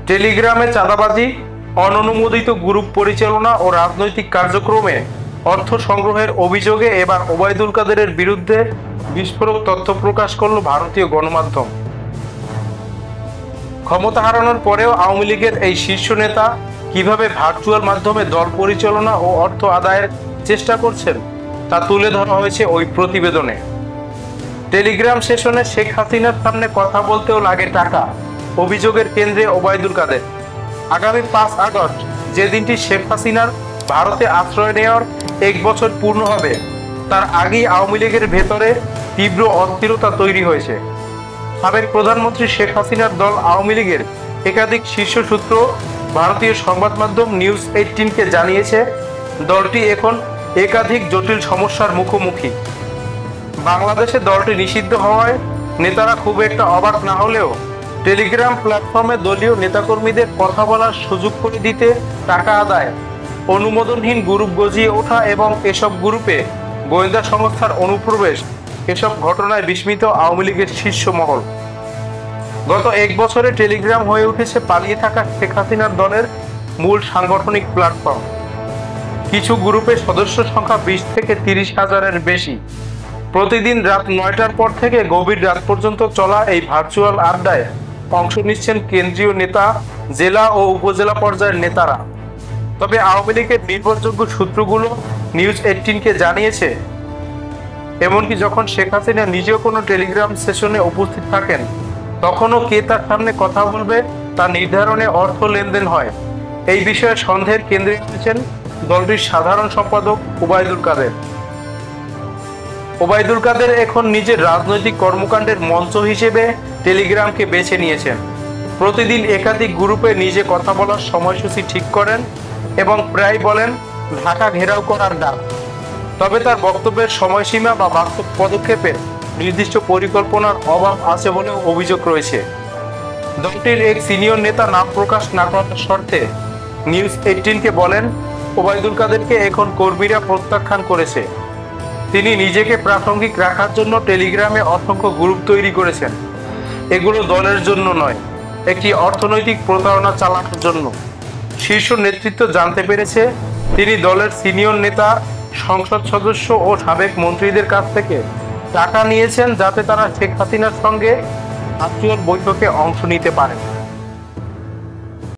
টেলিগ্রামে চাঁদাবাজি, অননুমোদিত গ্রুপ পরিচালনা ও রাজনৈতিক কার্যক্রমে অর্থ সংগ্রহের অভিযোগে এবার ওবায়দুল কাদেরের বিরুদ্ধে বিস্ফোরক তথ্য প্রকাশ করল ভারতীয় গণমাধ্যম। ক্ষমতা হারানোর পরেও আওয়ামী লীগের এই শীর্ষ নেতা কিভাবে ভার্চুয়াল মাধ্যমে দল পরিচালনা ও অর্থ আদায়ের চেষ্টা করছেন তা তুলে ধরা হয়েছে ওই প্রতিবেদনে। টেলিগ্রাম সেশনে শেখ হাসিনার সামনে কথা বলতেও লাগে টাকা, অভিযোগের কেন্দ্রে ওবায়দুল কাদের। আগামী 5 আগস্ট, যে দিনটি শেখ হাসিনার ভারতে আশ্রয় নেওয়ার 1 বছর পূর্ণ হবে, তার আগেই আওয়ামী লীগের ভেতরে তীব্র অস্থিরতা তৈরি হয়েছে। সাবেক প্রধানমন্ত্রী শেখ হাসিনার দল আওয়ামী লীগের একাধিক শীর্ষ সূত্র ভারতীয় সংবাদ মাধ্যম নিউজ 18-কে জানিয়েছে, দলটি এখন একাধিক জটিল সমস্যার মুখোমুখি। বাংলাদেশে দলটি নিষিদ্ধ হওয়ায় নেতারা খুব একটা অবাক না হলেও টেলিগ্রাম প্ল্যাটফর্মে দলীয় নেতাকর্মীদের কথা বলার সুযোগ করে দিতে টাকা আদায়, অনুমোদনহীন গ্রুপ গজিয়ে ওঠা এবং এসব গ্রুপে গোয়েন্দা সংস্থার অনুপ্রবেশ, এসব ঘটনায় বিস্মিত আওয়ামী লীগের শীর্ষ মহল। গত 1 বছরে টেলিগ্রাম হয়ে উঠেছে পালিয়ে থাকা শেখ হাসিনার দলের মূল সাংগঠনিক প্ল্যাটফর্ম। কিছু গ্রুপের সদস্য সংখ্যা 20 থেকে 30 হাজারের বেশি। প্রতিদিন রাত 9টার পর থেকে গভীর রাত পর্যন্ত চলা এই ভার্চুয়াল আড্ডায় অংশ নিচ্ছেন কেন্দ্রীয় নেতা, জেলা ও উপজেলা পর্যায়ের নেতারা। তবে আওয়ামী লীগের নির্ভরযোগ্য সূত্রগুলো নিউজ 18-কে জানিয়েছে, এমনকি যখন শেখ হাসিনা নিজেও কোনো টেলিগ্রাম সেশনে উপস্থিত থাকেন, তখনও কে তার সামনে কথা বলবে তা নির্ধারণে অর্থ লেনদেন হয়। এই বিষয়ে সন্দেহের কেন্দ্রে রয়েছেন দলটির সাধারণ সম্পাদক ওবায়দুল কাদের। ওবায়দুল কাদের এখন নিজের রাজনৈতিক কর্মকাণ্ডের মঞ্চ হিসেবে টেলিগ্রামকে বেছে নিয়েছেন। প্রতিদিন একাধিক গ্রুপে নিজে কথা বলার সময়সূচি ঠিক করেন এবং প্রায় বলেন ঢাকা ঘেরাও করার ডাক। তবে তার বক্তব্যের সময়সীমা বা বাস্তব পদক্ষেপের নির্দিষ্ট পরিকল্পনার অভাব আছে বলেও অভিযোগ রয়েছে। দলটির এক সিনিয়র নেতা নাম প্রকাশ না করার শর্তে নিউজ 18-কে বলেন, ওবায়দুল কাদেরকে এখন কর্মীরা প্রত্যাখ্যান করেছে। তিনি নিজেকে প্রাসঙ্গিক রাখার জন্য টেলিগ্রামে অসংখ্য গ্রুপ তৈরি করেছেন। এগুলো দলের জন্য নয়, একটি অর্থনৈতিক প্রতারণা চালানোর জন্য। শীর্ষ নেতৃত্ব জানতে পেরেছে তিনি দলের সিনিয়র নেতা, সংসদ সদস্য ও সাবেক মন্ত্রীদের কাছ থেকে টাকা নিয়েছেন যাতে তারা শেখ হাসিনার সঙ্গে ভার্চুয়াল বৈঠকে অংশ নিতে পারেন।